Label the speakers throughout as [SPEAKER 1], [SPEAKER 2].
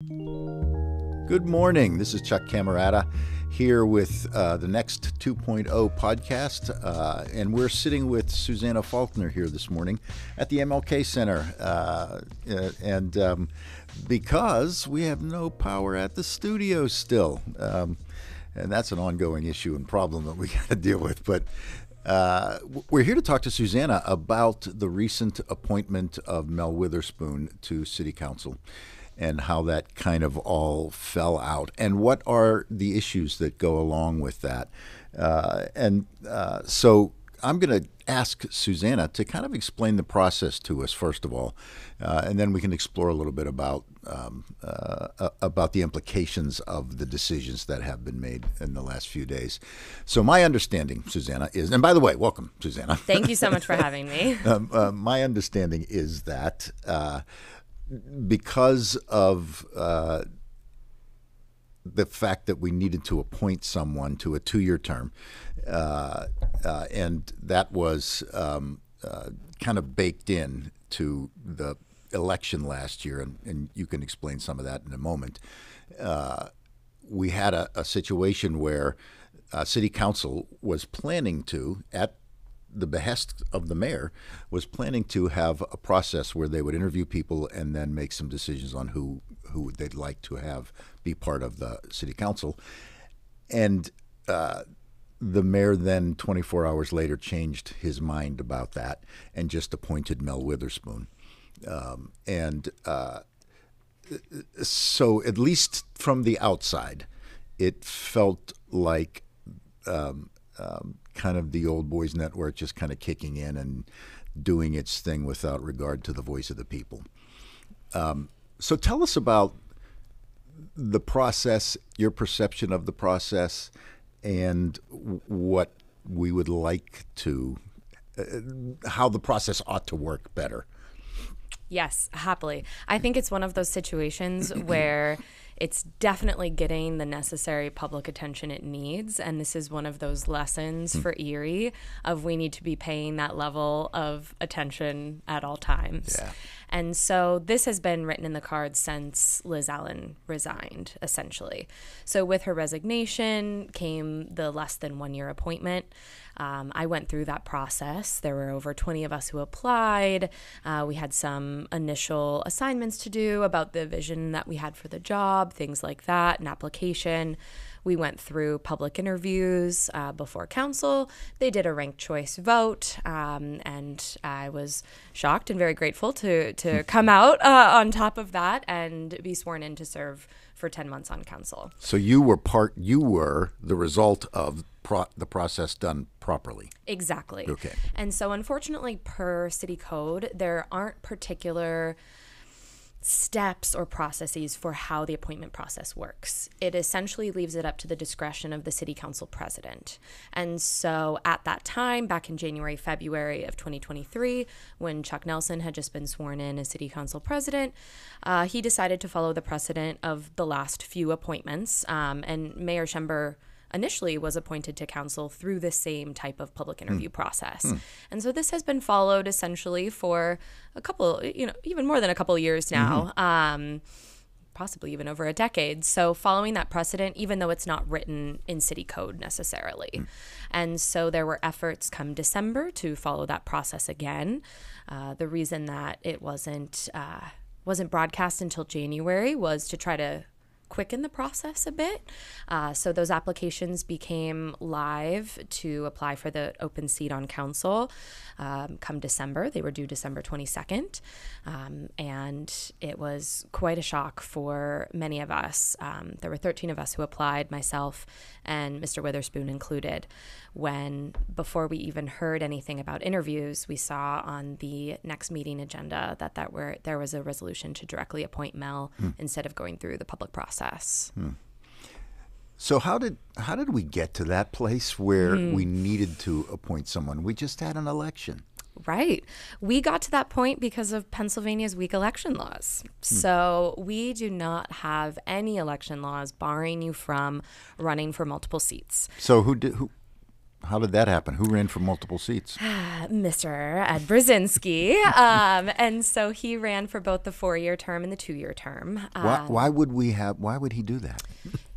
[SPEAKER 1] Good morning. This is Chuck Cammarata here with the Next 2.0 podcast, and we're sitting with Susannah Faulkner here this morning at the MLK Center, and because we have no power at the studio still, and that's an ongoing issue and problem that we got to deal with, but we're here to talk to Susannah about the recent appointment of Mel Witherspoon to City Council and how that kind of all fell out, and what are the issues that go along with that. So I'm going to ask Susannah to kind of explain the process to us, first of all, and then we can explore a little bit about the implications of the decisions that have been made in the last few days. So my understanding, Susannah, is, and by the way, welcome, Susannah.
[SPEAKER 2] Thank you so much for having me.
[SPEAKER 1] My understanding is that because of the fact that we needed to appoint someone to a 2-year term, and that was kind of baked in to the election last year, and you can explain some of that in a moment. We had a situation where City Council was planning to, at the behest of the mayor, was planning to have a process where they would interview people and then make some decisions on who they'd like to have be part of the city council. And the mayor then 24 hours later changed his mind about that and just appointed Mel Witherspoon. So at least from the outside, it felt like kind of the old boys network just kind of kicking in and doing its thing without regard to the voice of the people. So tell us about the process, your perception of the process, and what we would like to, how the process ought to work better.
[SPEAKER 2] Yes, happily. I think it's one of those situations where it's definitely getting the necessary public attention it needs. And this is one of those lessons for Erie of we need to be paying that level of attention at all times.
[SPEAKER 1] Yeah.
[SPEAKER 2] And so this has been written in the cards since Liz Allen resigned, essentially. So with her resignation came the less than 1-year appointment. I went through that process. There were over 20 of us who applied. We had some initial assignments to do about the vision that we had for the job, things like that, an application. We went through public interviews before council. They did a ranked choice vote, and I was shocked and very grateful to come out on top of that and be sworn in to serve for 10 months on council.
[SPEAKER 1] So you were the result of the process done properly.
[SPEAKER 2] Exactly.
[SPEAKER 1] Okay.
[SPEAKER 2] And so unfortunately, per city code, there aren't particular steps or processes for how the appointment process works. It essentially leaves it up to the discretion of the city council president. And so at that time, back in January, February of 2023, when Chuck Nelson had just been sworn in as city council president, he decided to follow the precedent of the last few appointments. And Mayor Schember initially was appointed to council through the same type of public interview process. And so this has been followed essentially for a couple, even more than a couple years now, possibly even over a decade. So following that precedent, even though it's not written in city code necessarily. And so there were efforts come December to follow that process again. The reason that it wasn't broadcast until January was to try to quicken the process a bit. So those applications became live to apply for the open seat on council come December. They were due December 22nd. And it was quite a shock for many of us. There were 13 of us who applied, myself and Mr. Witherspoon included, when before we even heard anything about interviews, we saw on the next meeting agenda that there was a resolution to directly appoint Mel instead of going through the public process.
[SPEAKER 1] So how did we get to that place where we needed to appoint someone? We just had an election.
[SPEAKER 2] Right. We got to that point because of Pennsylvania's weak election laws. So we do not have any election laws barring you from running for multiple seats.
[SPEAKER 1] So who How did that happen? Who ran for multiple seats?
[SPEAKER 2] Mr. Ed Brzezinski. And so he ran for both the 4-year term and the 2-year term.
[SPEAKER 1] Why would he do that?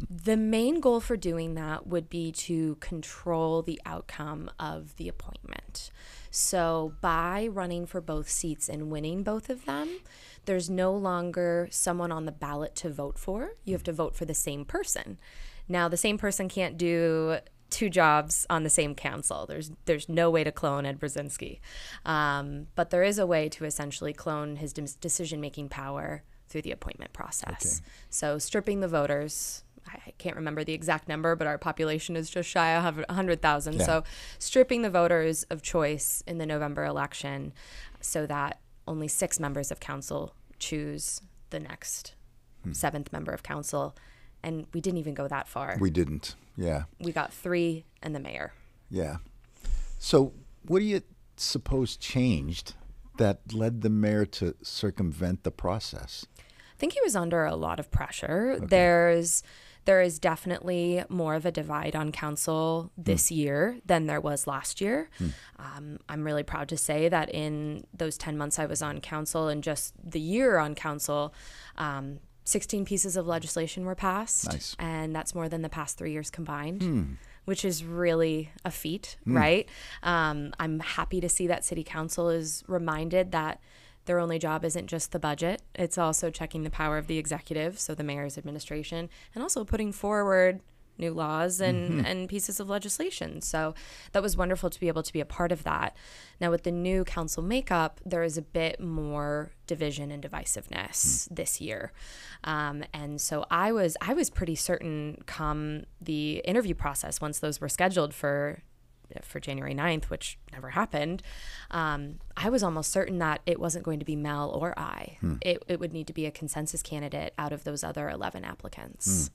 [SPEAKER 2] The main goal for doing that would be to control the outcome of the appointment. So by running for both seats and winning both of them, there's no longer someone on the ballot to vote for. You have to vote for the same person. Now, the same person can't do 2 jobs on the same council. There's no way to clone Ed Brzezinski. But there is a way to essentially clone his decision-making power through the appointment process. Okay. So stripping the voters, I can't remember the exact number, but our population is just shy of 100,000. Yeah. So stripping the voters of choice in the November election so that only 6 members of council choose the next 7th member of council. And we didn't even go that far.
[SPEAKER 1] We didn't, yeah.
[SPEAKER 2] We got 3 and the mayor.
[SPEAKER 1] Yeah. So what do you suppose changed that led the mayor to circumvent the process?
[SPEAKER 2] I think he was under a lot of pressure. Okay. There is definitely more of a divide on council this year than there was last year. I'm really proud to say that in those 10 months I was on council and just the year on council, 16 pieces of legislation were passed.
[SPEAKER 1] Nice.
[SPEAKER 2] And that's more than the past 3 years combined, which is really a feat, right? I'm happy to see that city council is reminded that their only job isn't just the budget. It's also checking the power of the executive, so the mayor's administration, and also putting forward new laws and pieces of legislation. So that was wonderful to be able to be a part of that. Now, with the new council makeup, there is a bit more division and divisiveness this year. And so I was pretty certain come the interview process, once those were scheduled for January 9th, which never happened, I was almost certain that it wasn't going to be Mel or I. It would need to be a consensus candidate out of those other 11 applicants.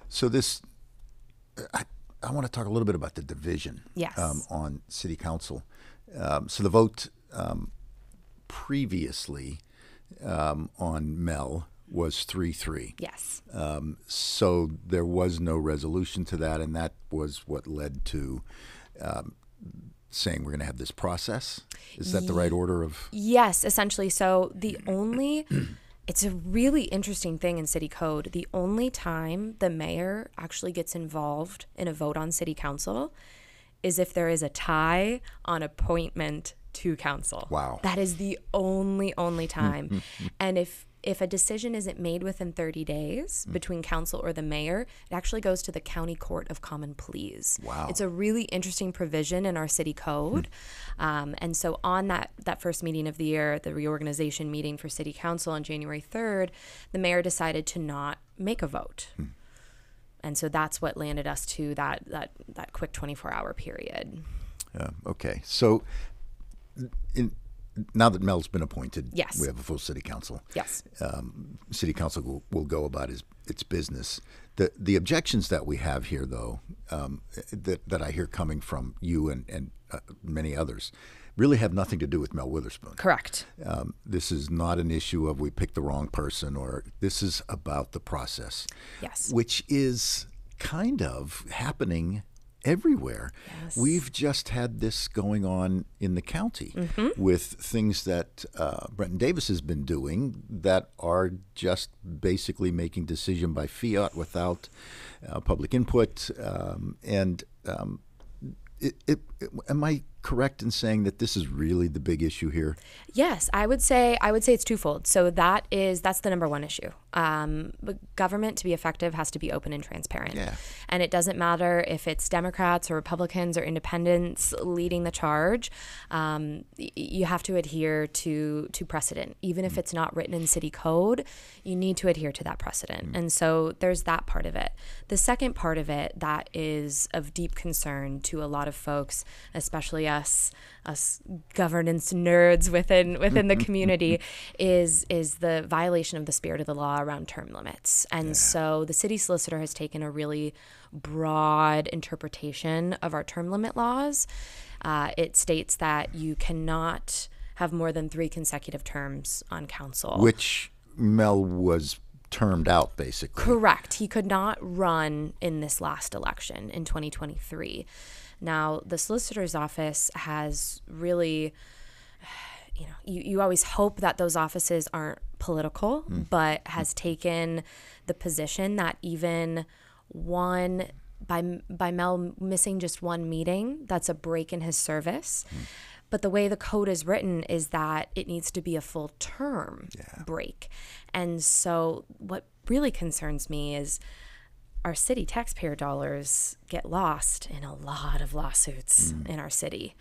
[SPEAKER 1] So I want to talk a little bit about the division on city council. So the vote previously on Mel was 3-3.
[SPEAKER 2] Yes.
[SPEAKER 1] So there was no resolution to that, and that was what led to saying we're going to have this process. Is that the right order of? Yes,
[SPEAKER 2] essentially. So the only, it's a really interesting thing in city code. The only time the mayor actually gets involved in a vote on city council is if there is a tie on appointment to council.
[SPEAKER 1] Wow.
[SPEAKER 2] That is the only time. And if a decision isn't made within 30 days between council or the mayor, it actually goes to the county court of common pleas.
[SPEAKER 1] Wow.
[SPEAKER 2] It's a really interesting provision in our city code. And so on that first meeting of the year, the reorganization meeting for city council on January 3rd, the mayor decided to not make a vote. And so that's what landed us to that quick 24-hour period.
[SPEAKER 1] Okay. So now that Mel's been appointed,
[SPEAKER 2] yes,
[SPEAKER 1] we have a full city council.
[SPEAKER 2] Yes.
[SPEAKER 1] City council will go about its business. The objections that we have here, though, that I hear coming from you and many others, really have nothing to do with Mel Witherspoon.
[SPEAKER 2] Correct.
[SPEAKER 1] This is not an issue of we picked the wrong person, or this is about the process.
[SPEAKER 2] Yes.
[SPEAKER 1] Which is kind of happening everywhere.
[SPEAKER 2] Yes.
[SPEAKER 1] We've just had this going on in the county with things that Brenton Davis has been doing that are just basically making decision by fiat without public input. Am I correct in saying that this is really the big issue here?
[SPEAKER 2] Yes, I would say it's twofold. So that's the number one issue. Government, to be effective, has to be open and transparent.
[SPEAKER 1] Yeah.
[SPEAKER 2] And it doesn't matter if it's Democrats or Republicans or independents leading the charge. You have to adhere to precedent. Even if it's not written in city code, you need to adhere to that precedent. And so there's that part of it. The second part of it that is of deep concern to a lot of folks, especially us governance nerds within the community, is the violation of the spirit of the law around term limits. And so the city solicitor has taken a really broad interpretation of our term limit laws. It states that you cannot have more than 3 consecutive terms on council.
[SPEAKER 1] Which Mel was termed out, basically.
[SPEAKER 2] Correct. He could not run in this last election in 2023. Now, the solicitor's office has really, you always hope that those offices aren't political, but has taken the position that even one, by Mel missing just one meeting, that's a break in his service. But the way the code is written is that it needs to be a full term break. And so what really concerns me is our city taxpayer dollars get lost in a lot of lawsuits in our city.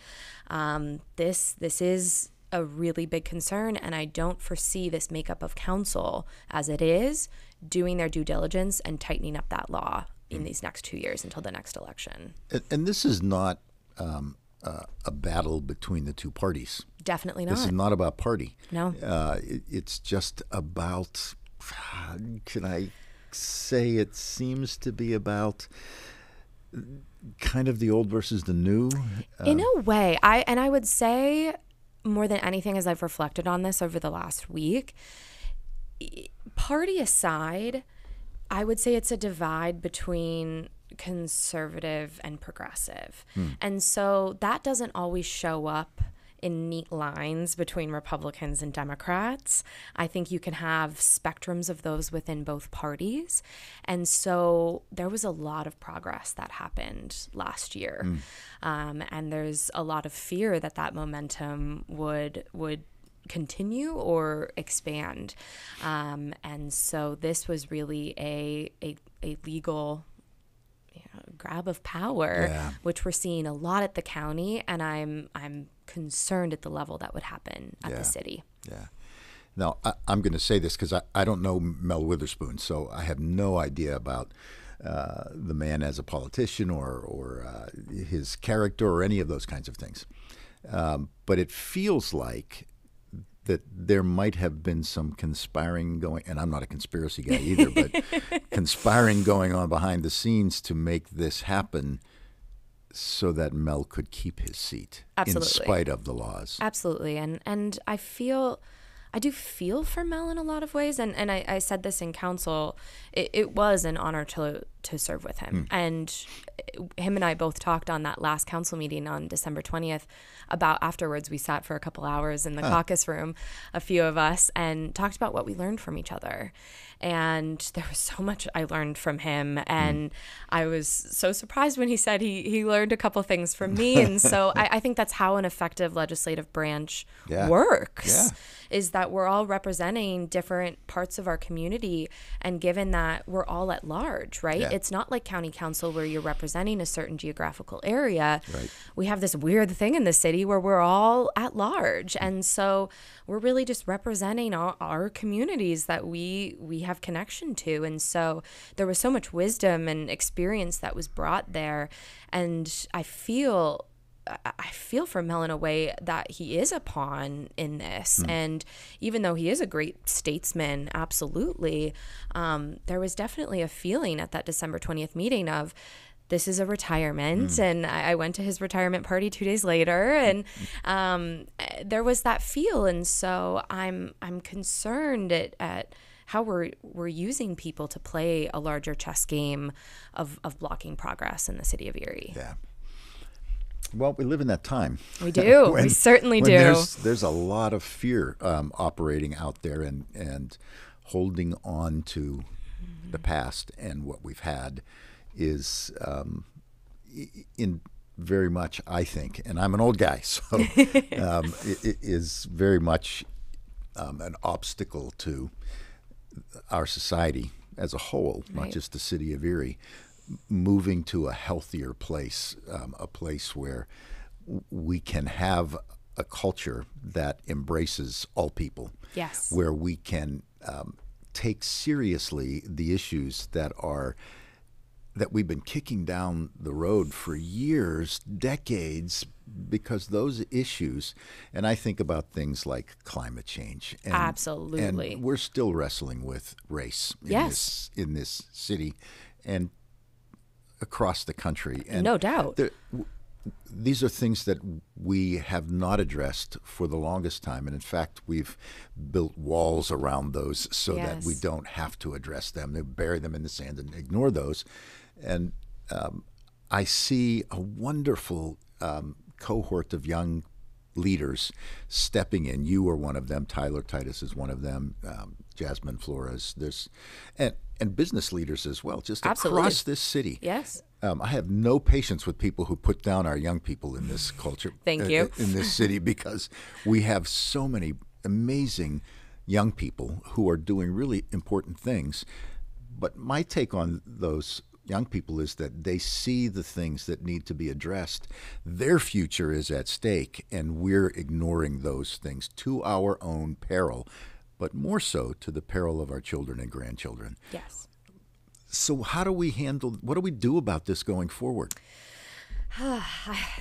[SPEAKER 2] This is a really big concern, and I don't foresee this makeup of council as it is doing their due diligence and tightening up that law in these next 2 years until the next election.
[SPEAKER 1] And this is not a battle between the two parties.
[SPEAKER 2] Definitely not.
[SPEAKER 1] This is not about party.
[SPEAKER 2] No.
[SPEAKER 1] It's just about, can I say it seems to be about kind of the old versus the new?
[SPEAKER 2] In a way. I would say more than anything, as I've reflected on this over the last week, party aside, I would say it's a divide between conservative and progressive. And so that doesn't always show up in neat lines between Republicans and Democrats. I think you can have spectrums of those within both parties. And so there was a lot of progress that happened last year. And there's a lot of fear that that momentum would continue or expand. And so this was really a legal grab of power, which we're seeing a lot at the county, and I'm concerned at the level that would happen at the city.
[SPEAKER 1] Yeah. Now, I'm going to say this because I don't know Mel Witherspoon, so I have no idea about the man as a politician or his character or any of those kinds of things. But it feels like that there might have been some conspiring going, and I'm not a conspiracy guy either, but conspiring going on behind the scenes to make this happen so that Mel could keep his seat.
[SPEAKER 2] Absolutely.
[SPEAKER 1] In spite of the laws.
[SPEAKER 2] Absolutely. And I do feel for Mel in a lot of ways. And I said this in council, it was an honor to serve with him. And him and I both talked on that last council meeting on December 20th about afterwards. We sat for a couple hours in the caucus room, a few of us, and talked about what we learned from each other. And there was so much I learned from him. And I was so surprised when he said he learned a couple things from me. And so I think that's how an effective legislative branch works, is that we're all representing different parts of our community. And given that we're all at large, right? It's not like county council where you're representing a certain geographical area.
[SPEAKER 1] Right.
[SPEAKER 2] We have this weird thing in the city where we're all at large. And so we're really just representing our communities that we have connection to. And so there was so much wisdom and experience that was brought there. And I feel for Mel in a way that he is a pawn in this. And even though he is a great statesman, absolutely, there was definitely a feeling at that December 20th meeting of, this is a retirement. And I went to his retirement party 2 days later, and there was that feel. And so I'm concerned at how we're using people to play a larger chess game of blocking progress in the city of Erie.
[SPEAKER 1] Yeah. Well, we live in that time.
[SPEAKER 2] We do. We certainly do.
[SPEAKER 1] There's a lot of fear operating out there and holding on to the past, and what we've had is in very much, I think, and I'm an old guy, so it is very much an obstacle to our society as a whole, not just the city of Erie, moving to a healthier place, a place where we can have a culture that embraces all people.
[SPEAKER 2] Yes.
[SPEAKER 1] Where we can take seriously the issues that we've been kicking down the road for years, decades, because those issues, and I think about things like climate change. And,
[SPEAKER 2] absolutely.
[SPEAKER 1] And we're still wrestling with race in this city and across the country. And
[SPEAKER 2] no doubt.
[SPEAKER 1] These are things that we have not addressed for the longest time. And in fact, we've built walls around those so that we don't have to address them. They bury them in the sand and ignore those. And I see a wonderful cohort of young leaders stepping in. You are one of them. Tyler Titus is one of them. Jasmine Flores. And business leaders as well, just across this city.
[SPEAKER 2] Yes.
[SPEAKER 1] I have no patience with people who put down our young people in this culture.
[SPEAKER 2] Thank you.
[SPEAKER 1] In this city, because we have so many amazing young people who are doing really important things. But my take on those young people is that they see the things that need to be addressed. Their future is at stake, and we're ignoring those things to our own peril, but more so to the peril of our children and grandchildren.
[SPEAKER 2] Yes.
[SPEAKER 1] So what do we do about this going forward?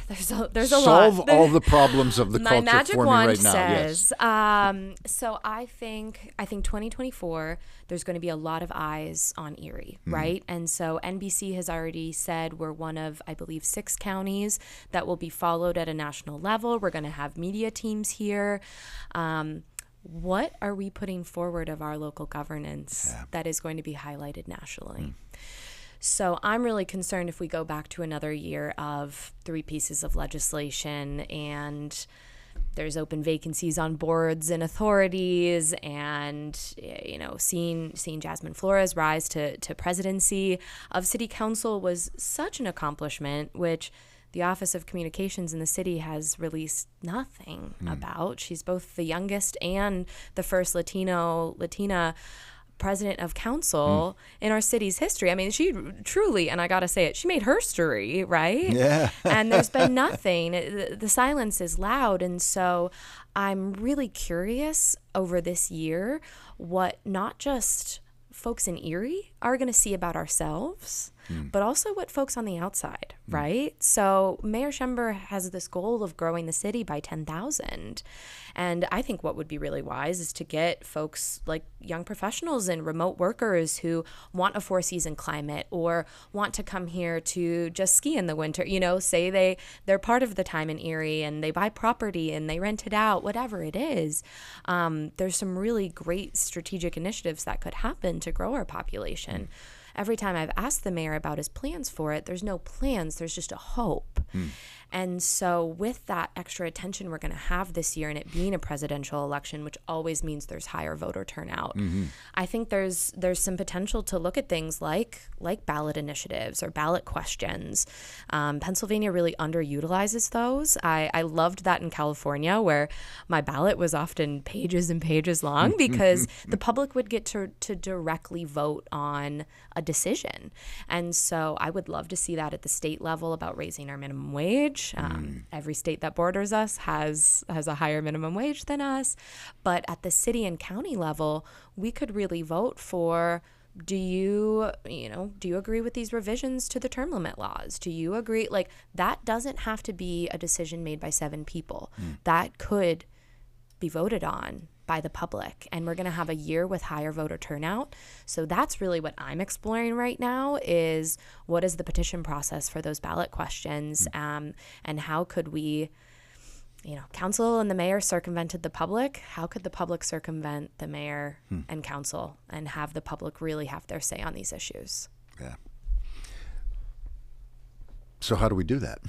[SPEAKER 2] There's a
[SPEAKER 1] Solve
[SPEAKER 2] lot.
[SPEAKER 1] all the problems of the
[SPEAKER 2] My
[SPEAKER 1] culture
[SPEAKER 2] magic
[SPEAKER 1] for me
[SPEAKER 2] wand
[SPEAKER 1] right now.
[SPEAKER 2] says,
[SPEAKER 1] Yes.
[SPEAKER 2] so I think 2024, there's going to be a lot of eyes on Erie, right? And so NBC has already said we're one of, I believe, 6 counties that will be followed at a national level. We're going to have media teams here. What are we putting forward of our local governance that is going to be highlighted nationally? So I'm really concerned if we go back to another year of 3 pieces of legislation and there's open vacancies on boards and authorities, and seeing Jasmine Flores rise to presidency of city council was such an accomplishment, which the Office of Communications in the city has released nothing about. She's both the youngest and the first Latina president of council in our city's history. I mean, she truly, and I got to say it, she made herstory, right?
[SPEAKER 1] Yeah.
[SPEAKER 2] And there's been nothing. The silence is loud. And so I'm really curious over this year what not just folks in Erie are going to see about ourselves, but also what folks on the outside, right? So Mayor Schember has this goal of growing the city by 10,000. And I think what would be really wise is to get folks like young professionals and remote workers who want a 4-season climate or want to come here to just ski in the winter, say they're part of the time in Erie and they buy property and they rent it out, whatever it is. There's some really great strategic initiatives that could happen to grow our population. Every time I've asked the mayor about his plans for it, there's no plans, there's just a hope. And so with that extra attention we're going to have this year, and it being a presidential election, which always means there's higher voter turnout, I think there's some potential to look at things like ballot initiatives or ballot questions. Pennsylvania really underutilizes those. I loved that in California, where my ballot was often pages and pages long because the public would get to directly vote on a decision. And so I would love to see that at the state level about raising our minimum wage. Every state that borders us has a higher minimum wage than us. But at the city and county level, we could really vote for, do you agree with these revisions to the term limit laws? Do you agree? Like, that doesn't have to be a decision made by 7 people. That could be voted on by the public, and we're going to have a year with higher voter turnout. So that's really what I'm exploring right now, is what is the petition process for those ballot questions, and how could we, council and the mayor circumvented the public. How could the public circumvent the mayor and council and have the public really have their say on these issues?
[SPEAKER 1] Yeah. So how do we do that?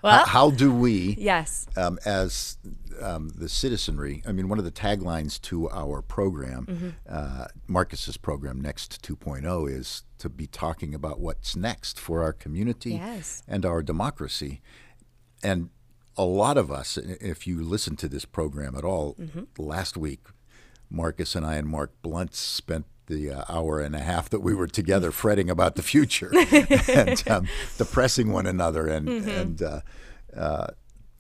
[SPEAKER 2] Well,
[SPEAKER 1] how do we,
[SPEAKER 2] yes,
[SPEAKER 1] as the citizenry, I mean, one of the taglines to our program, Marcus's program, Next 2.0, is to be talking about what's next for our community and our democracy. And a lot of us, if you listen to this program at all, last week, Marcus and I and Mark Blunt spent the hour and a half that we were together fretting about the future and depressing one another. And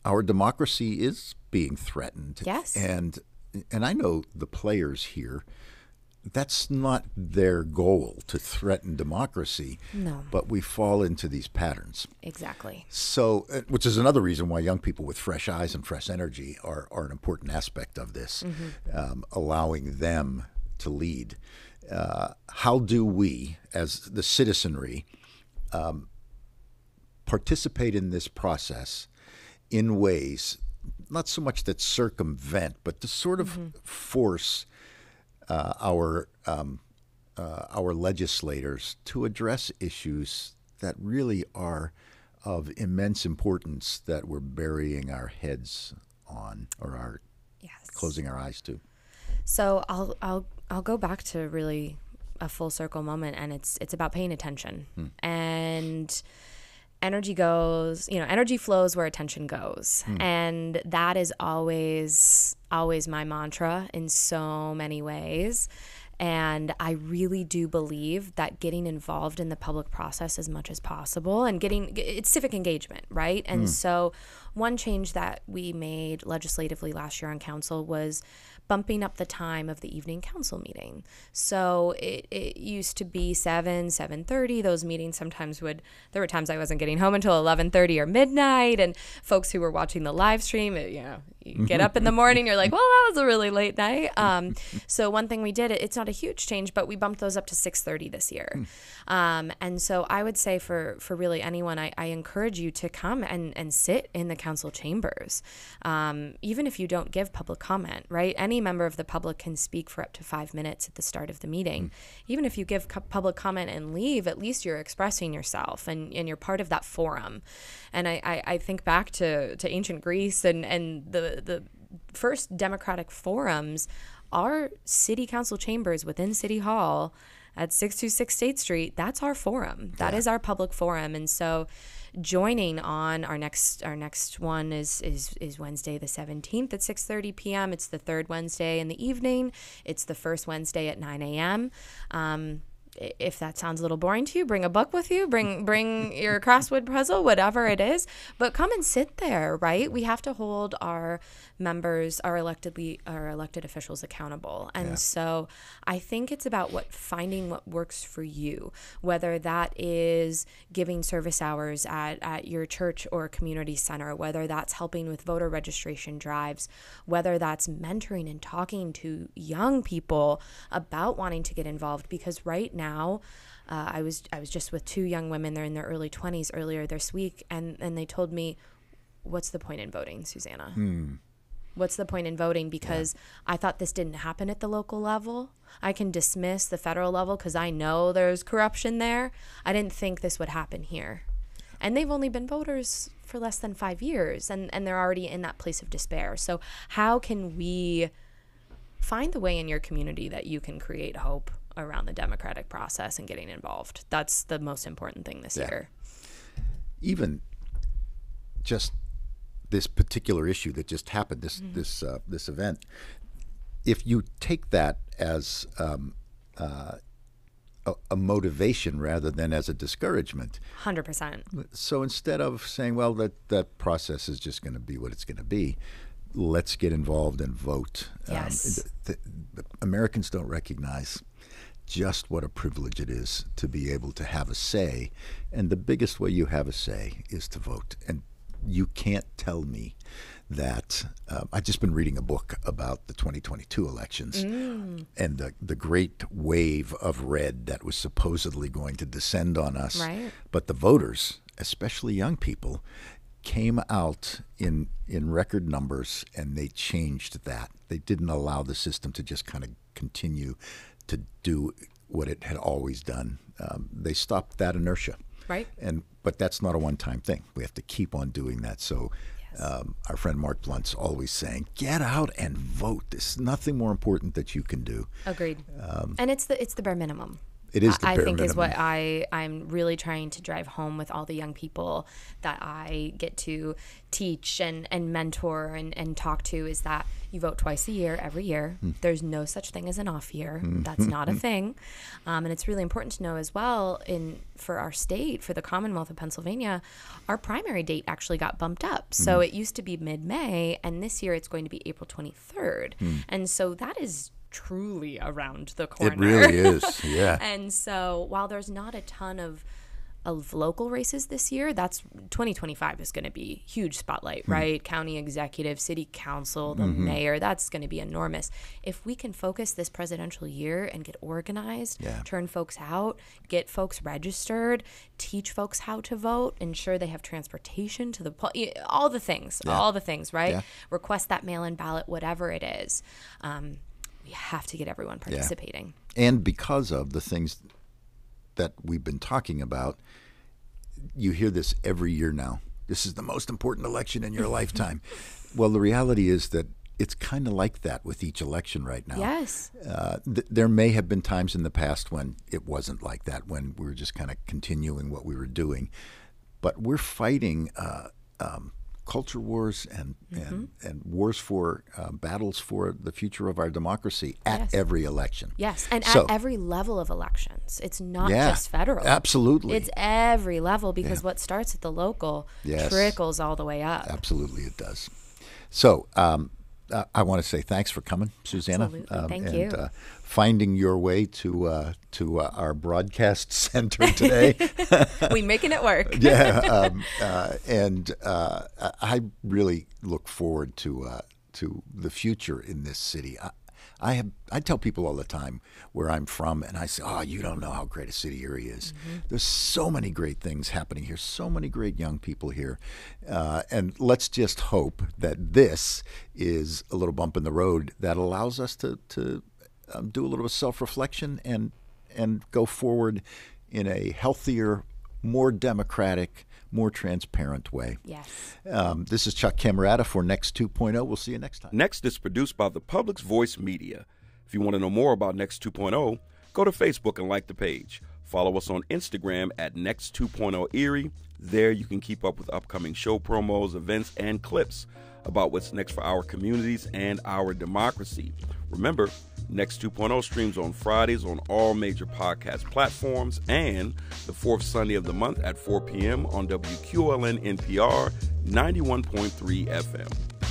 [SPEAKER 1] our democracy is being threatened.
[SPEAKER 2] Yes.
[SPEAKER 1] And I know the players here, that's not their goal, to threaten democracy.
[SPEAKER 2] No.
[SPEAKER 1] But we fall into these patterns.
[SPEAKER 2] Exactly.
[SPEAKER 1] So, which is another reason why young people with fresh eyes and fresh energy are an important aspect of this, allowing them to lead. How do we, as the citizenry, participate in this process in ways, not so much that circumvent, but to sort of force our legislators to address issues that really are of immense importance that we're burying our heads on, or are closing our eyes to?
[SPEAKER 2] So I'll go back to really a full circle moment, and it's about paying attention. And energy flows where attention goes. And that is always my mantra in so many ways. And I really do believe that getting involved in the public process as much as possible, and it's civic engagement, right? And so one change that we made legislatively last year on council was bumping up the time of the evening council meeting. So it used to be 7:30. Those meetings sometimes there were times I wasn't getting home until 11:30 or midnight, and folks who were watching the live stream, you get up in the morning, you're like, well, that was a really late night. So one thing we did, it's not a huge change, but we bumped those up to 6:30 this year. And so I would say for really anyone, I encourage you to come and sit in the council chambers. Even if you don't give public comment, right? Any member of the public can speak for up to 5 minutes at the start of the meeting. Even if you give public comment and leave, at least you're expressing yourself and you're part of that forum. And I think back to ancient Greece and the first democratic forums are city council chambers within City Hall at 626 State Street. That's our forum. That is our public forum. And so joining on our next one is Wednesday the 17th at 6:30 p.m. It's the third Wednesday in the evening. It's the first Wednesday at 9 a.m. If that sounds a little boring to you, bring a book with you, bring your crossword puzzle, whatever it is, but come and sit there, right? We have to hold our members, our elected officials accountable. And so I think it's about finding what works for you, whether that is giving service hours at your church or community center, whether that's helping with voter registration drives, whether that's mentoring and talking to young people about wanting to get involved. Because right now, I was just with two young women. They're in their early 20s earlier this week, and they told me, "What's the point in voting, Susannah? What's the point in voting? Because I thought this didn't happen at the local level. I can dismiss the federal level because I know there's corruption there. I didn't think this would happen here." And they've only been voters for less than 5 years, and they're already in that place of despair. So how can we find the way in your community that you can create hope around the democratic process and getting involved? That's the most important thing this year.
[SPEAKER 1] Even just this particular issue that just happened, this event, if you take that as a motivation rather than as a discouragement.
[SPEAKER 2] 100%.
[SPEAKER 1] So instead of saying, well, that process is just going to be what it's going to be, let's get involved and vote.
[SPEAKER 2] Yes.
[SPEAKER 1] The Americans don't recognize just what a privilege it is to be able to have a say. And the biggest way you have a say is to vote. And you can't tell me that I've just been reading a book about the 2022 elections and the great wave of red that was supposedly going to descend on us.
[SPEAKER 2] Right.
[SPEAKER 1] But the voters, especially young people, came out in record numbers, and they changed that. They didn't allow the system to just kind of continue to do what it had always done. They stopped that inertia.
[SPEAKER 2] Right.
[SPEAKER 1] But that's not a one-time thing. We have to keep on doing that. So our friend Mark Blunt's always saying, get out and vote. There's nothing more important that you can do.
[SPEAKER 2] Agreed. And it's the bare minimum.
[SPEAKER 1] It is the bare
[SPEAKER 2] I think
[SPEAKER 1] minimum.
[SPEAKER 2] Is what I'm really trying to drive home with all the young people that I get to teach and mentor and talk to, is that you vote twice a year, every year. There's no such thing as an off year. That's not a thing. And it's really important to know as well, for our state, for the Commonwealth of Pennsylvania, our primary date actually got bumped up. So it used to be mid-May, and this year it's going to be April 23rd. And so that is truly around the corner.
[SPEAKER 1] It really is, yeah.
[SPEAKER 2] And so while there's not a ton of local races this year, that's 2025 is going to be huge spotlight, right? County executive, city council, the mayor, that's going to be enormous. If we can focus this presidential year and get organized, turn folks out, get folks registered, teach folks how to vote, ensure they have transportation to the all the things, right?
[SPEAKER 1] Yeah.
[SPEAKER 2] Request that mail-in ballot, whatever it is. We have to get everyone participating.
[SPEAKER 1] And because of the things that we've been talking about, you hear this every year now. This is the most important election in your lifetime. Well, the reality is that it's kind of like that with each election right now.
[SPEAKER 2] Yes.
[SPEAKER 1] There may have been times in the past when it wasn't like that, when we were just kind of continuing what we were doing. But we're fighting culture wars and wars for battles for the future of our democracy at every election.
[SPEAKER 2] Yes, and at every level of elections. It's not just federal.
[SPEAKER 1] Absolutely.
[SPEAKER 2] It's every level, because what starts at the local trickles all the way up.
[SPEAKER 1] Absolutely it does. So I want to say thanks for coming, Susannah.
[SPEAKER 2] Absolutely. Thank you.
[SPEAKER 1] And finding your way to our broadcast center today.
[SPEAKER 2] We're making it work.
[SPEAKER 1] And I really look forward to the future in this city. I tell people all the time where I'm from, and I say, "Oh, you don't know how great a city Erie is." There's so many great things happening here, so many great young people here, and let's just hope that this is a little bump in the road that allows us to do a little bit of self-reflection and go forward in a healthier, more democratic, more transparent way.
[SPEAKER 2] Yes.
[SPEAKER 1] This is Chuck Cammarata for Next 2.0. We'll see you next time.
[SPEAKER 3] Next is produced by the Public's Voice Media. If you want to know more about Next 2.0, go to Facebook and like the page. Follow us on Instagram at Next 2.0 Erie. There you can keep up with upcoming show promos, events, and clips about what's next for our communities and our democracy. Remember, Next 2.0 streams on Fridays on all major podcast platforms and the fourth Sunday of the month at 4 p.m. on WQLN NPR 91.3 FM.